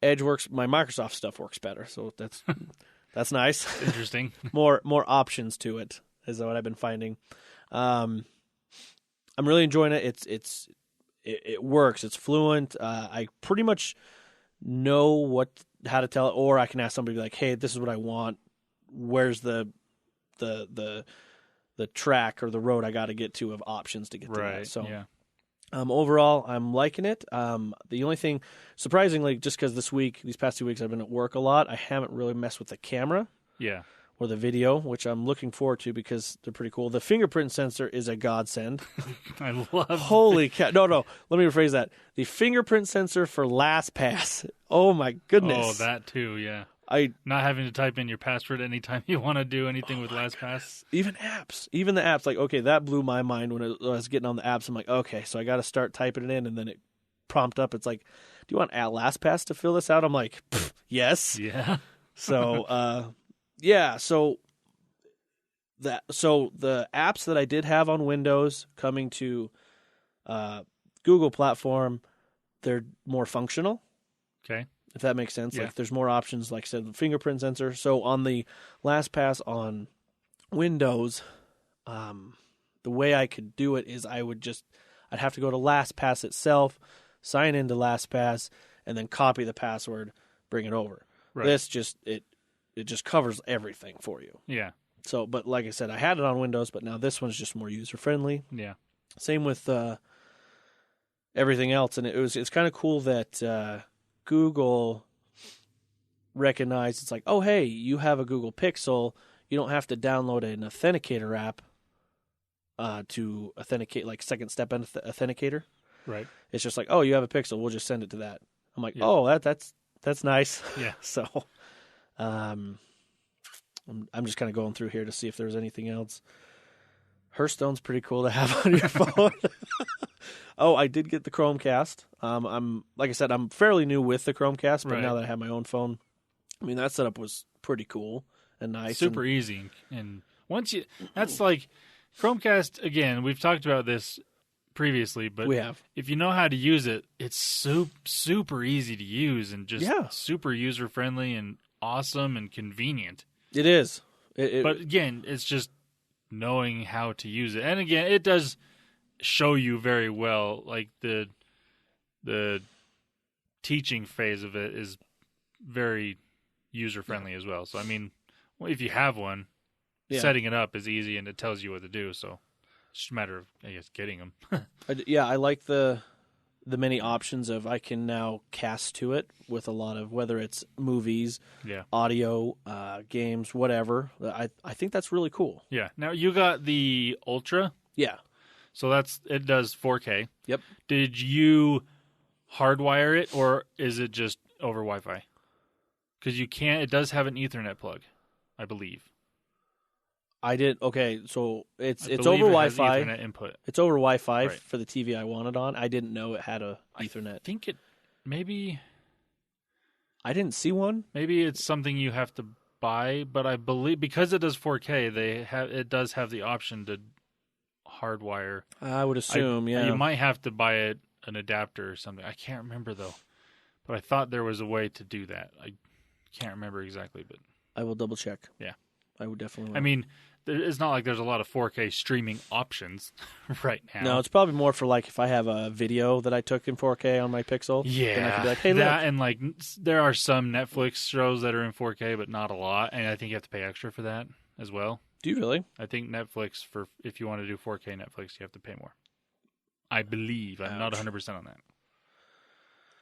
Edge works. My Microsoft stuff works better. So that's nice. Interesting. more options to it is what I've been finding. I'm really enjoying it. It works. It's fluent. I pretty much know how to tell it, or I can ask somebody like, "Hey, this is what I want. Where's the track or the road I got to get to of options to get to that?" So, overall, I'm liking it. The only thing, surprisingly, just because these past 2 weeks, I've been at work a lot, I haven't really messed with the camera. Yeah. Or the video, which I'm looking forward to because they're pretty cool. The fingerprint sensor is a godsend. I love it. Holy cow. No. Let me rephrase that. The fingerprint sensor for LastPass. Oh, my goodness. Oh, that too, yeah. Not having to type in your password anytime you want to do anything with LastPass. Even the apps. Like, okay, that blew my mind when I was getting on the apps. I'm like, okay, so I got to start typing it in, and then it prompt up. It's like, do you want LastPass to fill this out? I'm like, yes. Yeah. So, yeah, so So the apps that I did have on Windows coming to Google platform, they're more functional. Okay. If that makes sense. Yeah. Like there's more options, like I said, fingerprint sensor. So on the LastPass on Windows, the way I could do it is I'd have to go to LastPass itself, sign into LastPass, and then copy the password, bring it over. Right. This just it just covers everything for you. Yeah. So, but like I said, I had it on Windows, but now this one's just more user friendly. Yeah. Same with everything else, and it's kind of cool that Google recognized it's like, oh hey, you have a Google Pixel, you don't have to download an authenticator app to authenticate, like second step authenticator. Right. It's just like, oh, you have a Pixel, we'll just send it to that. I'm like, Yeah. oh, that's nice. Yeah. So, I'm just kind of going through here to see if there's anything else. Hearthstone's pretty cool to have on your phone. Oh, I did get the Chromecast. I'm like I said, I'm fairly new with the Chromecast, but Right. now that I have my own phone, I mean that setup was pretty cool and nice. Super easy. And once that's like Chromecast, again, we've talked about this previously, but We have. if you know how to use it, it's super easy to use and just super user friendly and awesome and convenient. It is. But again, it's just knowing how to use it. And again, it does show you very well, like the teaching phase of it is very user friendly as well. So I mean, if you have one, setting it up is easy and it tells you what to do. So it's just a matter of, I guess, getting them. I like the many options of I can now cast to it with a lot of, whether it's movies, audio, games, whatever. I think that's really cool. Yeah. Now you got the Ultra. Yeah. So it does 4K. Yep. Did you hardwire it or is it just over Wi-Fi? Because it does have an Ethernet plug, I believe. I did. Okay, so it's I over believe it has Wi-Fi. Ethernet input. It's over Wi-fi Right. for the TV I wanted on. I didn't know it had a Ethernet. I think it maybe see one. Maybe it's something you have to buy, but I believe because it does 4K, it does have the option to hardwire. I would assume, yeah. You might have to buy an adapter or something. I can't remember though, but I thought there was a way to do that. I can't remember exactly, but I will double check. Yeah, I would definitely. I mean, it's not like there's a lot of 4K streaming options right now. No, it's probably more for like if I have a video that I took in 4K on my Pixel. Yeah, then I could be like, hey, that look. and like there are some Netflix shows that are in 4K, but not a lot, and I think you have to pay extra for that as well. Do you really? I think Netflix, if you want to do 4K Netflix, you have to pay more. I believe. I'm not 100% on that.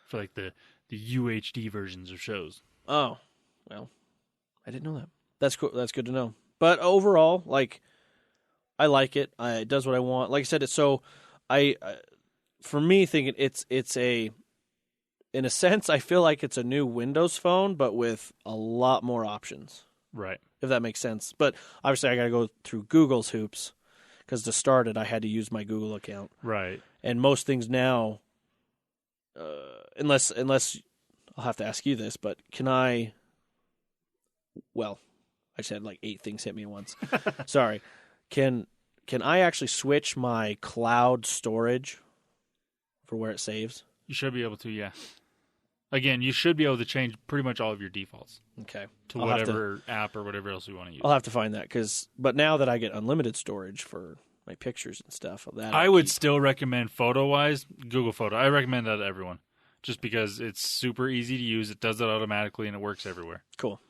For like the UHD versions of shows. Oh, well, I didn't know that. That's cool. That's good to know. But overall, like, I like it. It does what I want. Like I said, it's so. For me, thinking it's a. In a sense, I feel like it's a new Windows phone, but with a lot more options. Right. If that makes sense. But obviously, I got to go through Google's hoops because to start it, I had to use my Google account. Right. And most things now, unless I'll have to ask you this, but can I? Well, I just had like 8 things hit me at once. Sorry. Can I actually switch my cloud storage for where it saves? You should be able to, yeah. Again, you should be able to change pretty much all of your defaults. Okay. To whatever app or whatever else you want to use. I'll have to find that but now that I get unlimited storage for my pictures and stuff, I would still recommend photo-wise Google Photo. I recommend that to everyone, just because it's super easy to use. It does it automatically and it works everywhere. Cool.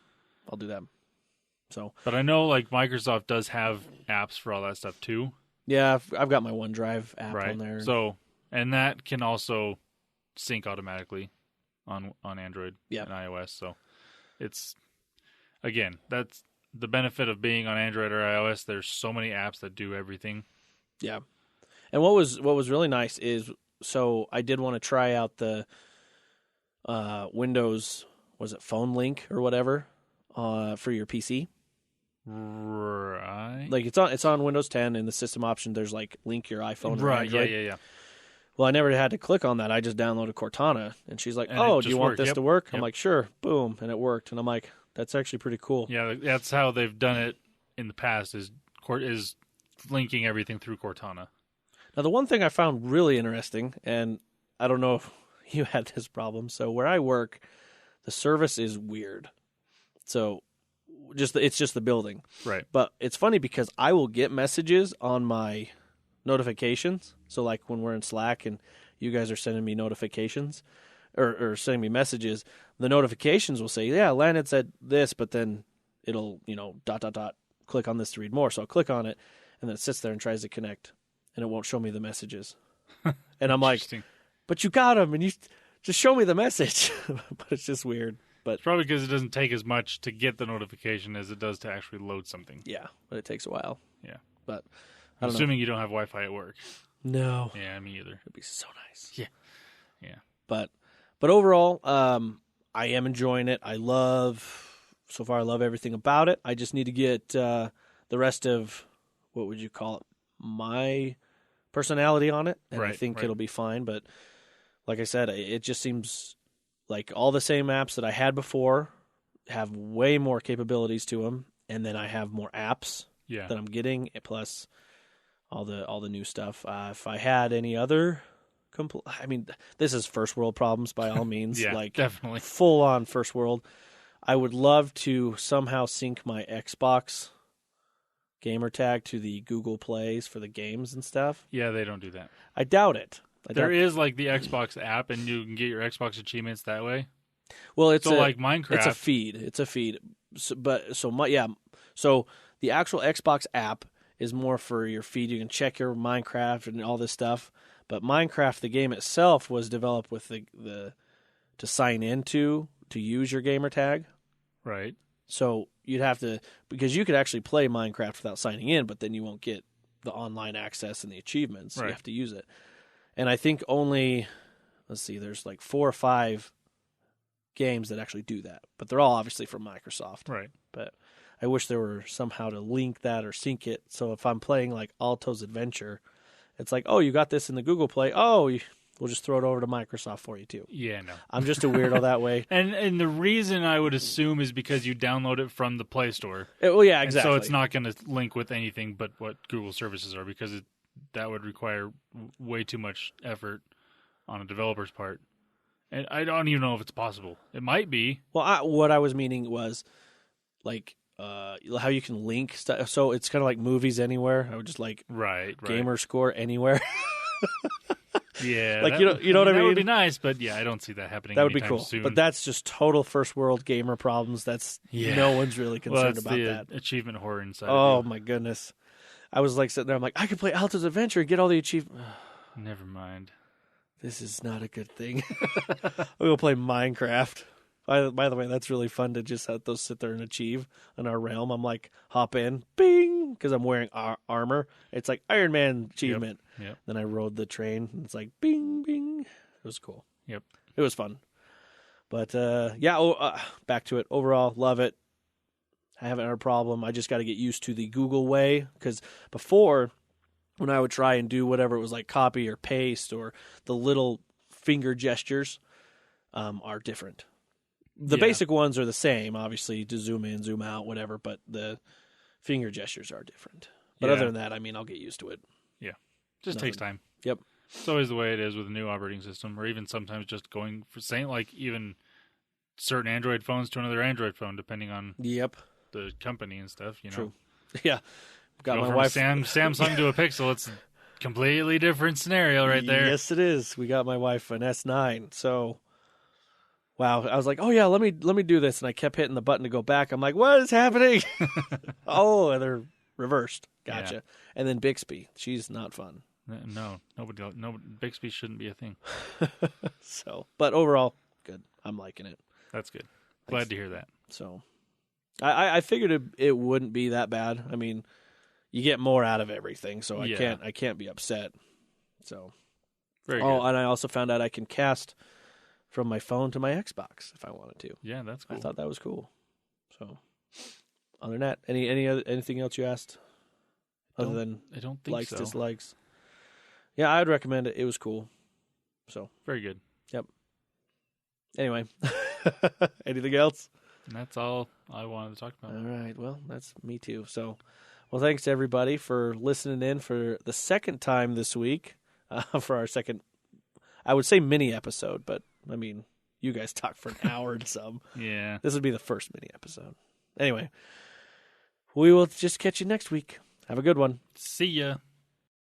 I'll do that. So, but I know like Microsoft does have apps for all that stuff too. Yeah, I've got my OneDrive app on there. So, and that can also sync automatically on Android and iOS. So, it's again, that's the benefit of being on Android or iOS. There's so many apps that do everything. Yeah. And what was really nice is, so I did want to try out the Windows, was it Phone Link or whatever, for your PC. Right. Like it's on Windows 10 in the system option. There's like link your iPhone. Right. Android. Yeah. Well, I never had to click on that. I just downloaded Cortana, and she's like, "Oh, do you want this to work?" I'm like, "Sure." Boom, and it worked. And I'm like, "That's actually pretty cool." Yeah, that's how they've done it in the past. Is is linking everything through Cortana. Now, the one thing I found really interesting, and I don't know if you had this problem. So where I work, the service is weird. So it's just the building. Right. But it's funny because I will get messages on my notifications. So like when we're in Slack and you guys are sending me notifications or sending me messages, the notifications will say, yeah, Landon said this, but then it'll, click on this to read more. So I'll click on it and then it sits there and tries to connect and it won't show me the messages. And I'm like, but you got them and you just show me the message. But it's just weird. But it's probably because it doesn't take as much to get the notification as it does to actually load something. Yeah, but it takes a while. Yeah. But I'm assuming you don't have Wi-Fi at work. No. Yeah, me either. It'd be so nice. Yeah. Yeah. But overall, I am enjoying it. So far I love everything about it. I just need to get the rest of, what would you call it, my personality on it. And I think it'll be fine. But like I said, it just seems like all the same apps that I had before have way more capabilities to them, and then I have more apps that I'm getting, plus all the new stuff. If I had any other, this is first world problems by all means. Yeah, like definitely full on first world. I would love to somehow sync my Xbox gamer tag to the Google Plays for the games and stuff. Yeah, they don't do that. I doubt it. There is like the Xbox app, and you can get your Xbox achievements that way. Well, like Minecraft. It's a feed. So the actual Xbox app is more for your feed. You can check your Minecraft and all this stuff. But Minecraft, the game itself, was developed with the to sign into to use your gamer tag. Right. So you'd have to, because you could actually play Minecraft without signing in, but then you won't get the online access and the achievements. Right. You have to use it. And I think only, there's like 4 or 5 games that actually do that. But they're all obviously from Microsoft. Right. But I wish there were somehow to link that or sync it. So if I'm playing like Alto's Adventure, it's like, oh, you got this in the Google Play. Oh, we'll just throw it over to Microsoft for you too. Yeah, no. I'm just a weirdo that way. And the reason I would assume is because you download it from the Play Store. Well, yeah, exactly. And so it's not going to link with anything but what Google services are, because that would require way too much effort on a developer's part. And I don't even know if it's possible. It might be. Well, what I was meaning was like how you can link stuff. So it's kind of like Movies Anywhere. I would just like Gamer Score Anywhere. Yeah, like you know what I mean. That would be nice, but yeah, I don't see that happening. That would be cool. Soon. But that's just total first world gamer problems. No one's really concerned about that. Achievement horror inside. Oh my goodness! I was like sitting there. I'm like, I could play Alto's Adventure and get all the achievements. Never mind. This is not a good thing. We'll play Minecraft. By the way, that's really fun to just have those sit there and achieve in our realm. I'm like, hop in, bing, because I'm wearing armor. It's like Iron Man achievement. Yep. Then I rode the train, and it's like, bing, bing. It was cool. Yep. It was fun. But, back to it. Overall, love it. I haven't had a problem. I just got to get used to the Google way, because before, when I would try and do whatever, it was like copy or paste, or the little finger gestures are different. The basic ones are the same, obviously, to zoom in, zoom out, whatever, but the finger gestures are different. But other than that, I'll get used to it. Yeah. Just takes time. Yep. It's always the way it is with a new operating system, or even sometimes just going for saying like even certain Android phones to another Android phone, depending on the company and stuff, True. Yeah. Got my from wife Samsung to a Pixel, it's a completely different scenario right there. Yes, it is. We got my wife an S9, so wow, I was like, oh yeah, let me do this, and I kept hitting the button to go back. I'm like, what is happening? Oh, and they're reversed. Gotcha. Yeah. And then Bixby, she's not fun. No, Bixby shouldn't be a thing. So, but overall, good. I'm liking it. That's good. Glad to hear that. So, I figured it wouldn't be that bad. You get more out of everything, so I can't be upset. So, very good. And I also found out I can cast from my phone to my Xbox if I wanted to. Yeah, that's cool. I thought that was cool. So, other than that, anything else you asked? Other than I don't think likes, so. Dislikes. Yeah, I would recommend it. It was cool. So very good. Yep. Anyway, anything else? And that's all I wanted to talk about. All right. Well, that's me too. So Well, thanks to everybody for listening in for the second time this week for our second, I would say mini episode, but I mean, you guys talk for an hour and some. Yeah. This would be the first mini episode. Anyway, we will just catch you next week. Have a good one. See ya.